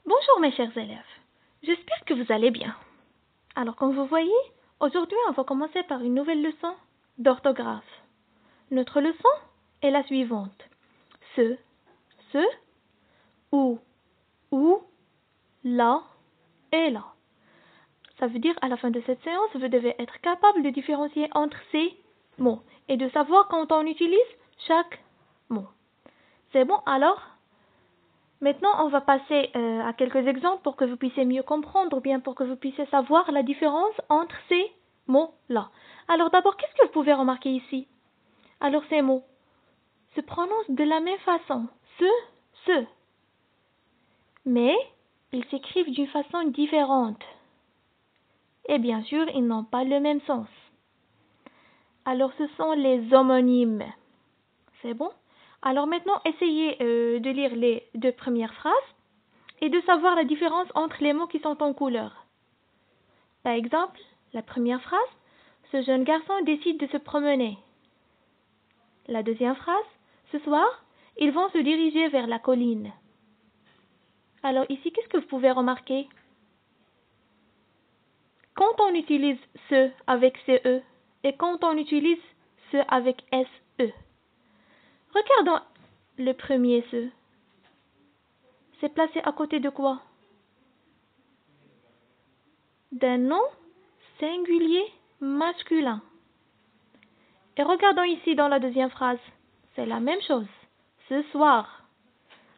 Bonjour mes chers élèves, j'espère que vous allez bien. Alors comme vous voyez, aujourd'hui on va commencer par une nouvelle leçon d'orthographe. Notre leçon est la suivante. Ce, ou, la et la. Ça veut dire à la fin de cette séance, vous devez être capable de différencier entre ces mots et de savoir quand on utilise chaque mot. C'est bon alors? Maintenant, on va passer à quelques exemples pour que vous puissiez mieux comprendre ou bien pour que vous puissiez savoir la différence entre ces mots-là. Alors d'abord, qu'est-ce que vous pouvez remarquer ici? Alors ces mots se prononcent de la même façon, ce. Mais ils s'écrivent d'une façon différente. Et bien sûr, ils n'ont pas le même sens. Alors ce sont les homonymes. C'est bon? Alors maintenant, essayez de lire les deux premières phrases et de savoir la différence entre les mots qui sont en couleur. Par exemple, la première phrase, ce jeune garçon décide de se promener. La deuxième phrase, ce soir, ils vont se diriger vers la colline. Alors ici, qu'est-ce que vous pouvez remarquer? Quand on utilise ce avec CE et quand on utilise ce avec SE. Regardons le premier ce. C'est placé à côté de quoi? D'un nom singulier masculin. Et regardons ici dans la deuxième phrase. C'est la même chose. Ce soir.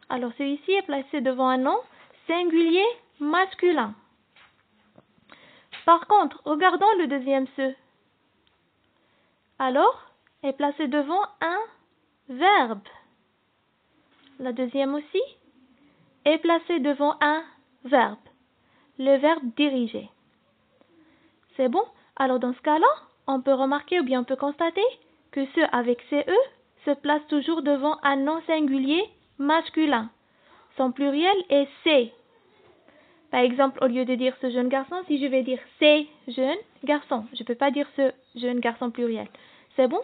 Alors celui-ci est placé devant un nom singulier masculin. Par contre, regardons le deuxième ce. Alors, est placé devant un verbe. La deuxième aussi est placée devant un verbe. Le verbe diriger. C'est bon? Alors dans ce cas-là, on peut remarquer ou bien on peut constater que ce avec CE se place toujours devant un nom singulier masculin. Son pluriel est C. Par exemple, au lieu de dire ce jeune garçon, si je vais dire ces jeunes garçons, je ne peux pas dire ce jeune garçon pluriel. C'est bon?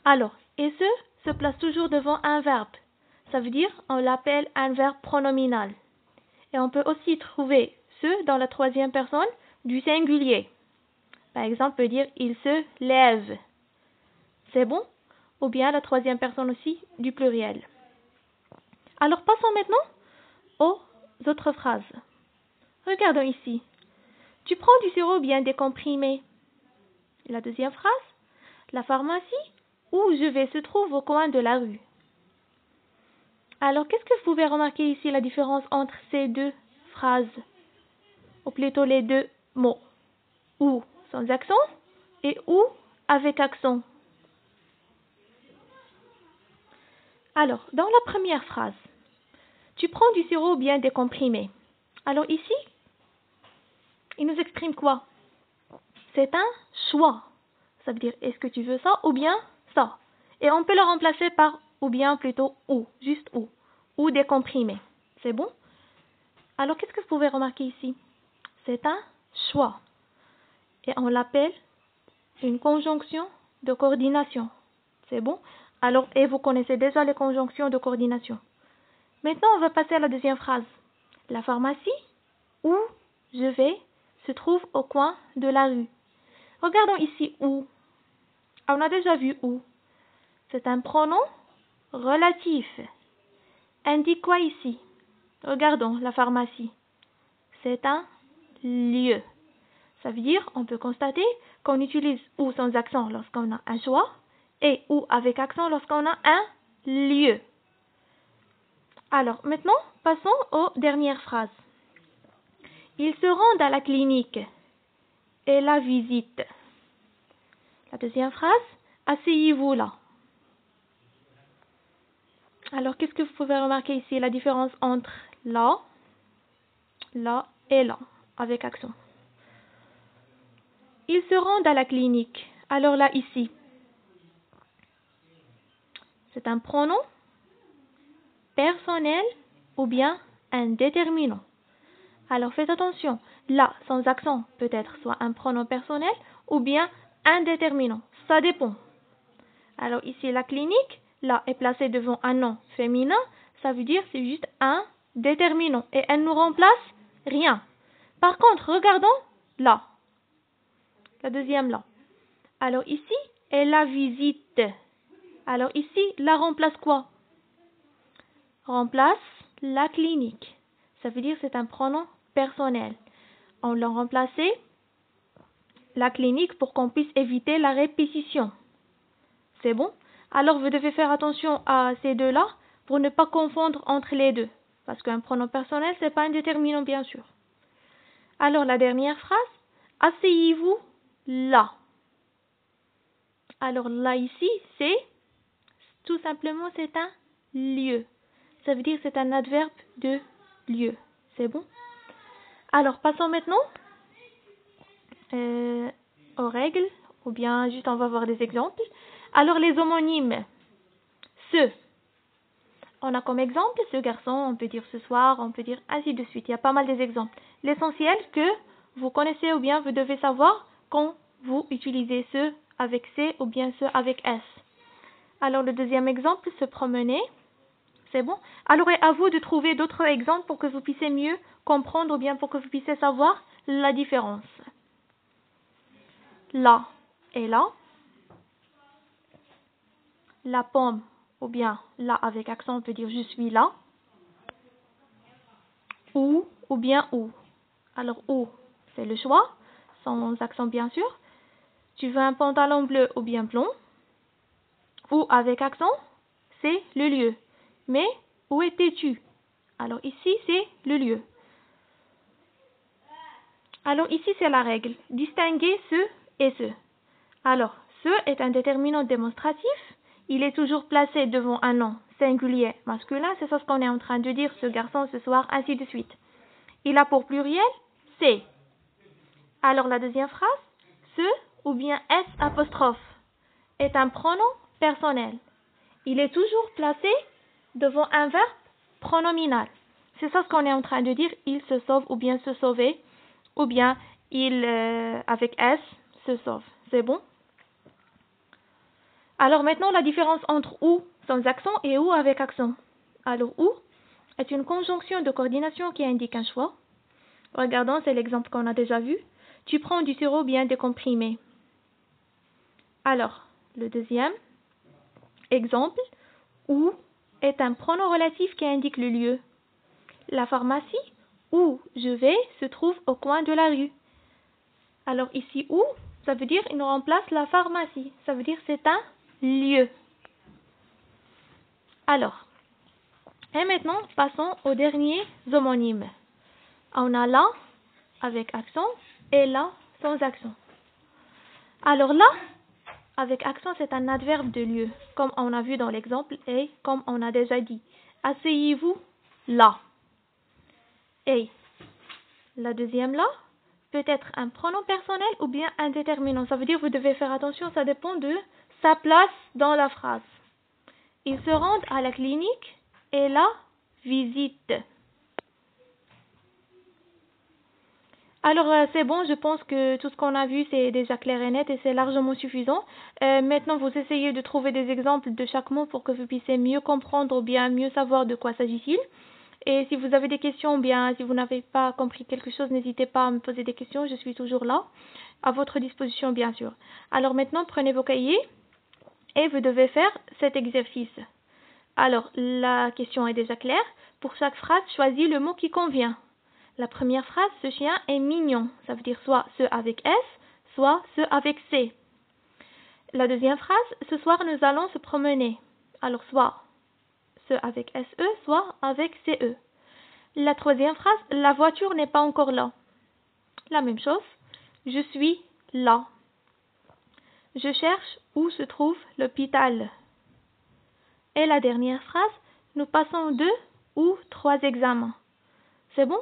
Alors, et ce se place toujours devant un verbe. Ça veut dire, on l'appelle un verbe pronominal. Et on peut aussi trouver ce dans la troisième personne du singulier. Par exemple, on peut dire il se lève. C'est bon? Ou bien la troisième personne aussi du pluriel. Alors, passons maintenant aux autres phrases. Regardons ici. Tu prends du sirop bien décomprimé. La deuxième phrase. La pharmacie où je vais se trouve au coin de la rue. Alors, qu'est-ce que vous pouvez remarquer ici la différence entre ces deux phrases? Ou plutôt les deux mots. Ou sans accent et ou avec accent. Alors, dans la première phrase, tu prends du sirop bien décomprimé. Alors ici, il nous exprime quoi? C'est un choix. Ça veut dire est-ce que tu veux ça ou bien ça. Et on peut le remplacer par ou bien plutôt ou, juste ou décomprimé. C'est bon? Alors qu'est-ce que vous pouvez remarquer ici? C'est un choix. Et on l'appelle une conjonction de coordination. C'est bon? Alors, et vous connaissez déjà les conjonctions de coordination. Maintenant, on va passer à la deuxième phrase. La pharmacie où je vais se trouve au coin de la rue. Regardons ici où. On a déjà vu où. C'est un pronom relatif. Indique quoi ici? Regardons la pharmacie. C'est un lieu. Ça veut dire, on peut constater qu'on utilise ou sans accent lorsqu'on a un choix et ou avec accent lorsqu'on a un lieu. Alors, maintenant, passons aux dernières phrases. Ils se rendent à la clinique et la visitent. La deuxième phrase, asseyez-vous là. Alors, qu'est-ce que vous pouvez remarquer ici? La différence entre là et là, avec accent. Ils se rendent à la clinique. Alors là, ici, c'est un pronom personnel ou bien un déterminant. Alors faites attention, là, sans accent, peut être soit un pronom personnel ou bien un déterminant. Ça dépend. Alors ici, la clinique, là, est placée devant un nom féminin. Ça veut dire c'est juste un déterminant et elle nous remplace rien. Par contre, regardons là. La deuxième là. Alors ici, elle la visite. Alors ici, la remplace quoi? Remplace la clinique. Ça veut dire c'est un pronom personnel. On l'a remplacé la clinique pour qu'on puisse éviter la répétition. C'est bon? Alors vous devez faire attention à ces deux-là pour ne pas confondre entre les deux. Parce qu'un pronom personnel, c'est pas un déterminant bien sûr. Alors la dernière phrase, asseyez-vous là. Alors là ici, c'est tout simplement c'est un lieu. Ça veut dire c'est un adverbe de lieu. C'est bon? Alors passons maintenant aux règles, ou bien juste on va voir des exemples. Alors les homonymes, ce. On a comme exemple ce garçon, on peut dire ce soir, on peut dire ainsi de suite. Il y a pas mal d'exemples. L'essentiel que vous connaissez ou bien vous devez savoir quand vous utilisez ce avec C ou bien ce avec S. Alors le deuxième exemple, se promener. C'est bon? Alors à vous de trouver d'autres exemples pour que vous puissiez mieux comprendre ou bien pour que vous puissiez savoir la différence. Là et là. La pomme ou bien là avec accent on peut dire je suis là. Ou bien où. Alors où, c'est le choix, sans accent bien sûr. Tu veux un pantalon bleu ou bien blond. Ou avec accent, c'est le lieu. Mais où étais-tu? Alors ici, c'est le lieu. Alors ici, c'est la règle. Distinguer ce et ce. Alors, ce est un déterminant démonstratif. Il est toujours placé devant un nom singulier masculin. C'est ça ce qu'on est en train de dire, ce garçon, ce soir, ainsi de suite. Il a pour pluriel c'est. Alors la deuxième phrase, ce ou bien S apostrophe est un pronom personnel. Il est toujours placé devant un verbe pronominal. C'est ça ce qu'on est en train de dire, il se sauve ou bien se sauver, ou bien il avec S se sauve. C'est bon? Alors maintenant la différence entre ou sans accent et ou avec accent. Alors ou est une conjonction de coordination qui indique un choix. Regardons, c'est l'exemple qu'on a déjà vu. Tu prends du sirop bien décomprimé. Alors, le deuxième exemple, où est un pronom relatif qui indique le lieu. La pharmacie où je vais se trouve au coin de la rue. Alors ici où, ça veut dire il remplace la pharmacie. Ça veut dire c'est un lieu. Alors, et maintenant passons aux derniers homonymes. On a là avec accent et là sans accent. Alors là, avec accent, c'est un adverbe de lieu, comme on a vu dans l'exemple et comme on a déjà dit. Asseyez-vous là. Et la deuxième là peut être un pronom personnel ou bien un déterminant. Ça veut dire que vous devez faire attention, ça dépend de sa place dans la phrase. Ils se rendent à la clinique et la visitent. Alors c'est bon, je pense que tout ce qu'on a vu c'est déjà clair et net et c'est largement suffisant. Maintenant vous essayez de trouver des exemples de chaque mot pour que vous puissiez mieux comprendre ou bien mieux savoir de quoi s'agit-il. Et si vous avez des questions ou bien si vous n'avez pas compris quelque chose, n'hésitez pas à me poser des questions, je suis toujours là, à votre disposition bien sûr. Alors maintenant prenez vos cahiers et vous devez faire cet exercice. Alors la question est déjà claire, pour chaque phrase choisis le mot qui convient. La première phrase, ce chien est mignon. Ça veut dire soit ce avec S, soit ce avec C. La deuxième phrase, ce soir nous allons se promener. Alors soit ce avec SE, soit avec CE. La troisième phrase, la voiture n'est pas encore là. La même chose, je suis là. Je cherche où se trouve l'hôpital. Et la dernière phrase, nous passons 2 ou 3 examens. C'est bon?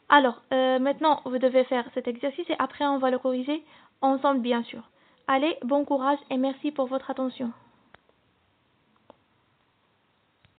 Alors, maintenant, vous devez faire cet exercice et après, on va le corriger ensemble, bien sûr. Allez, bon courage et merci pour votre attention.